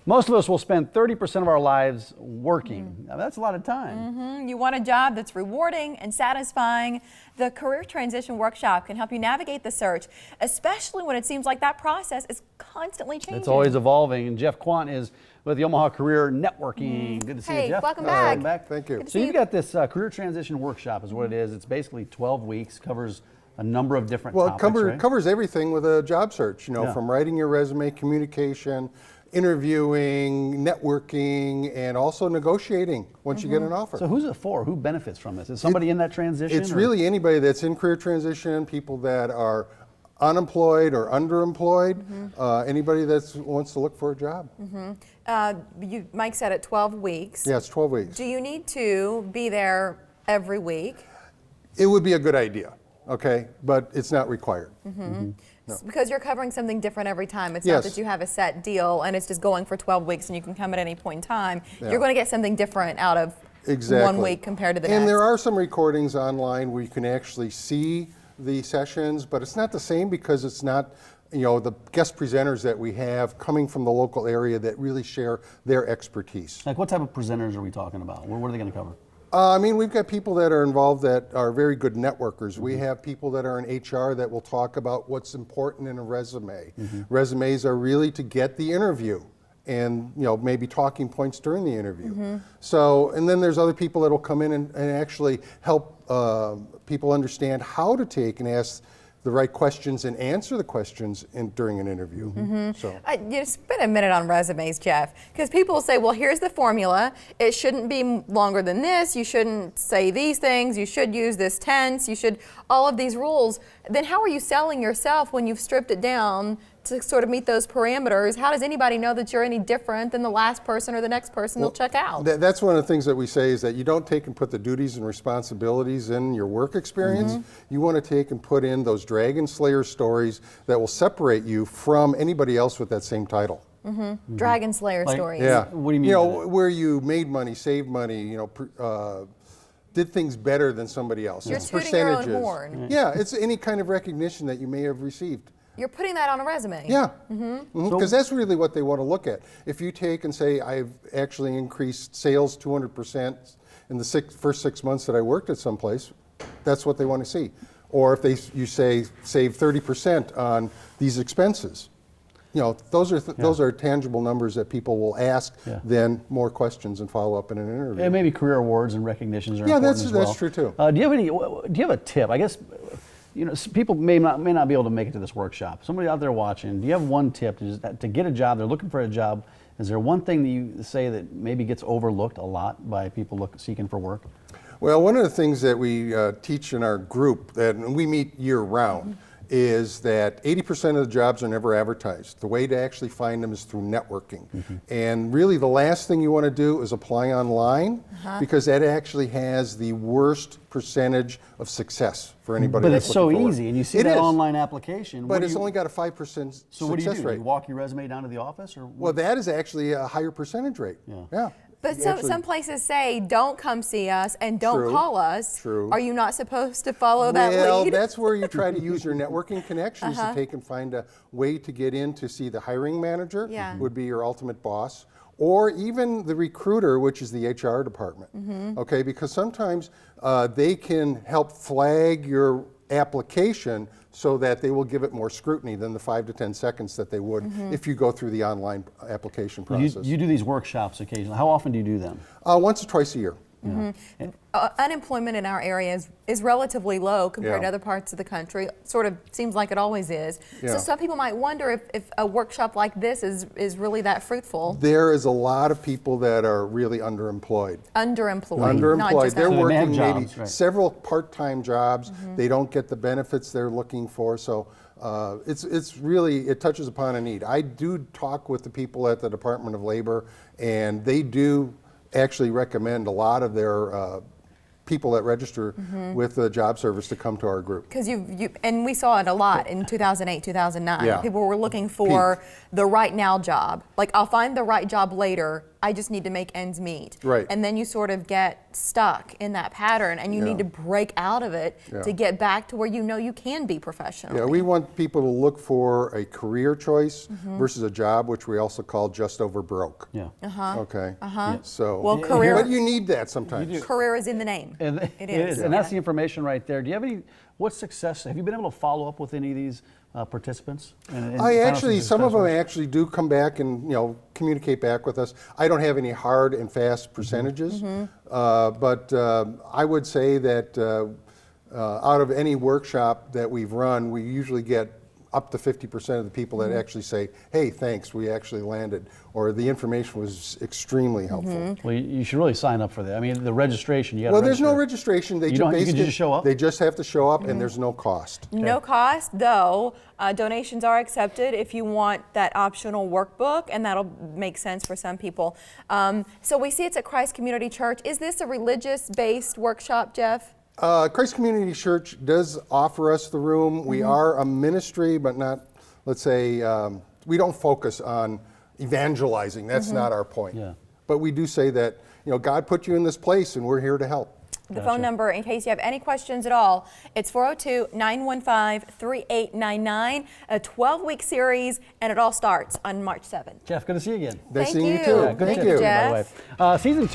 Most of us will spend 30% of our lives working. Now, that's a lot of time. You want a job that's rewarding and satisfying? The Career Transition Workshop can help you navigate the search, especially when it seems like that process is constantly changing. It's always evolving, and Jeff Quandt is with the Omaha Career Networking. Good to see you, Jeff. Welcome back. Welcome back. Thank you. So you've got this Career Transition Workshop is what it is. It's basically 12 weeks, covers a number of different topics, it covers everything with a job search, from writing your resume, communication, interviewing, networking, and also negotiating once you get an offer. So who's it for? Who benefits from this? Is somebody in that transition? It's really anybody that's in career transition, people that are unemployed or underemployed, anybody that wants to look for a job. Mike said it 12 weeks. Yeah, it's 12 weeks. Do you need to be there every week? It would be a good idea, okay, but it's not required. No. Because you're covering something different every time. It's not that you have a set deal and it's just going for 12 weeks and you can come at any point in time. You're going to get something different out of 1 week compared to the next. And there are some recordings online where you can actually see the sessions, but it's not the same because it's not, the guest presenters that we have coming from the local area that really share their expertise. Like what type of presenters are we talking about? What are they going to cover? We've got people that are involved that are very good networkers. We have people that are in HR that will talk about what's important in a resume. Resumes are really to get the interview and maybe talking points during the interview. So, and then there's other people that will come in and actually help people understand how to take and ask the right questions and answer the questions during an interview. So, spend a minute on resumes, Jeff, because people will say, well, here's the formula. It shouldn't be longer than this. You shouldn't say these things. You should use this tense. You should, all of these rules. Then how are you selling yourself when you've stripped it down to sort of meet those parameters? How does anybody know that you're any different than the last person or the next person they'll check out? That's one of the things that we say is that you don't take and put the duties and responsibilities in your work experience. You want to take and put in those Dragon Slayer stories that will separate you from anybody else with that same title. Dragon Slayer stories. Yeah. What do you mean? Where you made money, saved money, did things better than somebody else. You're it's tooting percentages. your own horn. Yeah, it's any kind of recognition that you may have received. You're putting that on a resume. Yeah, because that's really what they want to look at. If you take and say, I've actually increased sales 200% in the first 6 months that I worked at someplace, that's what they want to see. Or if you say, save 30% on these expenses. Those are tangible numbers that people will ask, then more questions and follow up in an interview. And maybe career awards and recognitions are important as well. Yeah, that's true too. Do you have a tip? I guess, people may not be able to make it to this workshop. Somebody out there watching, do you have one tip to get a job? They're looking for a job. Is there one thing that you say that maybe gets overlooked a lot by people seeking for work? Well, one of the things that we teach in our group, that we meet year round, is that 80% of the jobs are never advertised. The way to actually find them is through networking. And really the last thing you want to do is apply online, because that actually has the worst percentage of success for anybody. But it's so easy, and you see that online application. But it's only got a 5% success rate. So what do? You walk your resume down to the office? Or well, that is actually a higher percentage rate. Yeah. But some places say, don't come see us and don't call us. True. Are you not supposed to follow that lead? Well, that's where you try to use your networking connections to take and find a way to get in to see the hiring manager, would be your ultimate boss, or even the recruiter, which is the HR department. Okay, because sometimes they can help flag your application so that they will give it more scrutiny than the 5 to 10 seconds that they would if you go through the online application process. You do these workshops occasionally. How often do you do them? Once or twice a year. Unemployment in our area is relatively low compared to other parts of the country. Sort of seems like it always is. So some people might wonder if a workshop like this is really that fruitful. There is a lot of people that are really underemployed. Underemployed. They're working maybe several part-time jobs. They don't get the benefits they're looking for. So it's really, it touches upon a need. I do talk with the people at the Department of Labor, and they do actually recommend a lot of their people that register with the job service to come to our group. Because and we saw it a lot in 2008, 2009. People were looking for the right now job. Like, I'll find the right job later. I just need to make ends meet. Right. And then you sort of get stuck in that pattern, and you need to break out of it to get back to where you know you can be professional. Yeah, we want people to look for a career choice versus a job, which we also call just over broke. Yeah. Okay. So, Well, career- but you need that sometimes. Career is in the name. And It is. and that's the information right there. Do you have any? What success? Have you been able to follow up with any of these participants? And I find out actually, some of success them ones? actually do come back and communicate back with us. I don't have any hard and fast percentages, but I would say that out of any workshop that we've run, we usually get up to 50% of the people that actually say, "Hey, thanks, we actually landed," or the information was extremely helpful. Well, you should really sign up for that. I mean, the registration. You got. Well, there's no registration. They You don't- you can basically just show up? They just have to show up, and there's no cost. No cost, though. Donations are accepted if you want that optional workbook, and that'll make sense for some people. So we see it's at Christ Community Church. Is this a religious-based workshop, Jeff? Christ Community Church does offer us the room. We are a ministry, but not, let's say, we don't focus on evangelizing. That's not our point. Yeah. But we do say that, God put you in this place and we're here to help. The phone number, in case you have any questions at all, it's 402-915-3899, a 12-week series, and it all starts on March 7th. Jeff, good to see you again. Nice Thank seeing you you. too. Yeah, good Thank tip, you, by the Jeff. way. Season 2.